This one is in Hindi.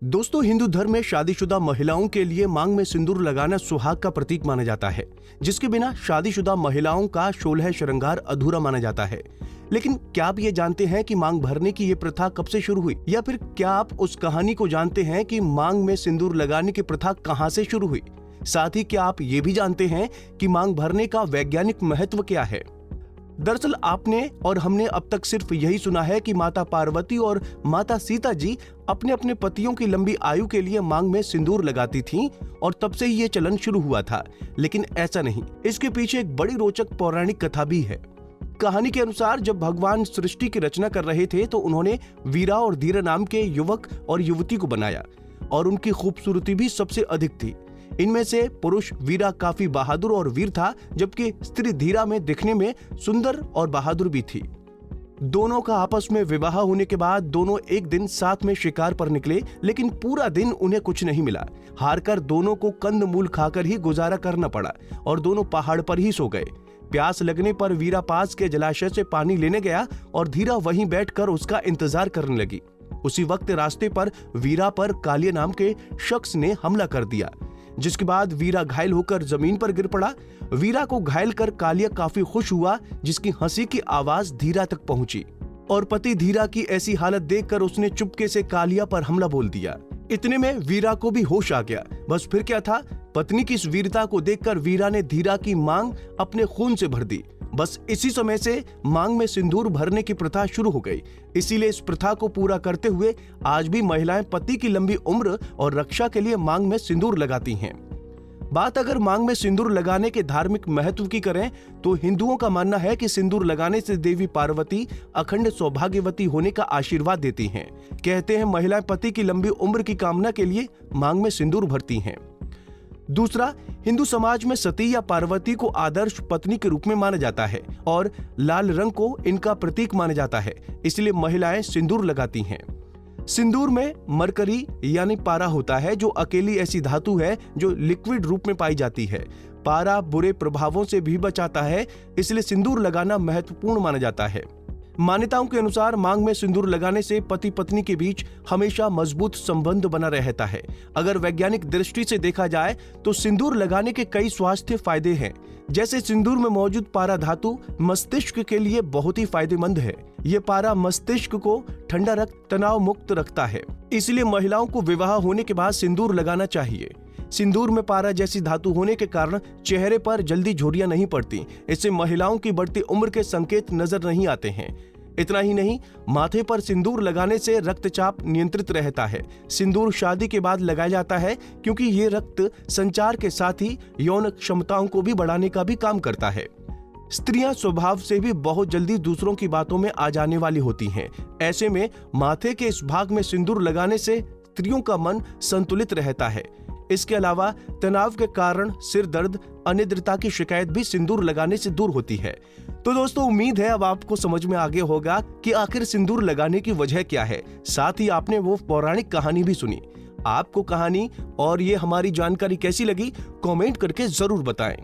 दोस्तों, हिंदू धर्म में शादीशुदा महिलाओं के लिए मांग में सिंदूर लगाना सुहाग का प्रतीक माना जाता है, जिसके बिना शादीशुदा महिलाओं का 16 श्रृंगार अधूरा माना जाता है। लेकिन क्या आप ये जानते हैं कि मांग भरने की ये प्रथा कब से शुरू हुई, या फिर क्या आप उस कहानी को जानते हैं कि मांग में सिंदूर लगाने की प्रथा कहां से शुरू हुई? साथ ही क्या आप ये भी जानते हैं कि मांग भरने का वैज्ञानिक महत्व क्या है? दरअसल आपने और हमने अब तक सिर्फ यही सुना है कि माता पार्वती और माता सीता जी अपने अपने पतियों की लंबी आयु के लिए मांग में सिंदूर लगाती थीं और तब से ही ये चलन शुरू हुआ था। लेकिन ऐसा नहीं, इसके पीछे एक बड़ी रोचक पौराणिक कथा भी है। कहानी के अनुसार जब भगवान सृष्टि की रचना कर रहे थे तो उन्होंने वीरा और धीरा नाम के युवक और युवती को बनाया और उनकी खूबसूरती भी सबसे अधिक थी। इनमें से पुरुष वीरा काफी बहादुर और वीर था, जबकि स्त्री धीरा में दिखने में सुंदर और बहादुर भी थी। दोनों का आपस में विवाह होने के बाद दोनों एक दिन साथ में शिकार पर निकले, लेकिन पूरा दिन उन्हें कुछ नहीं मिला। हारकर दोनों को कंदमूल खाकर ही गुजारा करना पड़ा और दोनों पहाड़ पर ही सो गए। प्यास लगने पर वीरा पास के जलाशय से पानी लेने गया और धीरा वहीं बैठकर उसका इंतजार करने लगी। उसी वक्त रास्ते पर वीरा पर कालिया नाम के शख्स ने हमला कर दिया, जिसके बाद वीरा घायल होकर जमीन पर गिर पड़ा। वीरा को घायल कर कालिया काफी खुश हुआ, जिसकी हंसी की आवाज धीरा तक पहुंची और पति धीरा की ऐसी हालत देखकर उसने चुपके से कालिया पर हमला बोल दिया। इतने में वीरा को भी होश आ गया। बस फिर क्या था, पत्नी की इस वीरता को देखकर वीरा ने धीरा की मांग अपने खून से भर दी। बस इसी समय से मांग में सिंदूर भरने की प्रथा शुरू हो गई। इसीलिए इस प्रथा को पूरा करते हुए आज भी महिलाएं पति की लंबी उम्र और रक्षा के लिए मांग में सिंदूर लगाती हैं। बात अगर मांग में सिंदूर लगाने के धार्मिक महत्व की करें तो हिंदुओं का मानना है कि सिंदूर लगाने से देवी पार्वती अखंड सौभाग्यवती होने का आशीर्वाद देती हैं। कहते हैं महिलाएं पति की लंबी उम्र की कामना के लिए मांग में सिंदूर भरती हैं। दूसरा, हिंदू समाज में सती या पार्वती को आदर्श पत्नी के रूप में माना जाता है और लाल रंग को इनका प्रतीक माना जाता है, इसलिए महिलाएं सिंदूर लगाती हैं। सिंदूर में मरकरी यानी पारा होता है, जो अकेली ऐसी धातु है जो लिक्विड रूप में पाई जाती है। पारा बुरे प्रभावों से भी बचाता है, इसलिए सिंदूर लगाना महत्वपूर्ण माना जाता है। मान्यताओं के अनुसार मांग में सिंदूर लगाने से पति पत्नी के बीच हमेशा मजबूत संबंध बना रहता है। अगर वैज्ञानिक दृष्टि से देखा जाए तो सिंदूर लगाने के कई स्वास्थ्य फायदे हैं। जैसे सिंदूर में मौजूद पारा धातु मस्तिष्क के लिए बहुत ही फायदेमंद है। ये पारा मस्तिष्क को ठंडा रख तनाव मुक्त रखता है, इसलिए महिलाओं को विवाह होने के बाद सिंदूर लगाना चाहिए। सिंदूर में पारा जैसी धातु होने के कारण चेहरे पर जल्दी झुर्रियां नहीं पड़ती। इससे महिलाओं की बढ़ती उम्र के संकेत नजर नहीं आते हैं। इतना ही नहीं, माथे पर सिंदूर लगाने से रक्तचाप नियंत्रित रहता है। सिंदूर शादी के बाद लगाया जाता है क्योंकि ये रक्त संचार के साथ ही यौन क्षमताओं को भी बढ़ाने का भी काम करता है। स्त्रियां स्वभाव से भी बहुत जल्दी दूसरों की बातों में आ जाने वाली होती हैं। ऐसे में माथे के इस भाग में सिंदूर लगाने से स्त्रियों का मन संतुलित रहता है। इसके अलावा तनाव के कारण सिर दर्द, अनिद्रता की शिकायत भी सिंदूर लगाने से दूर होती है। तो दोस्तों, उम्मीद है अब आपको समझ में आ गया होगा कि आखिर सिंदूर लगाने की वजह क्या है। साथ ही आपने वो पौराणिक कहानी भी सुनी। आपको कहानी और ये हमारी जानकारी कैसी लगी, कमेंट करके जरूर बताएं।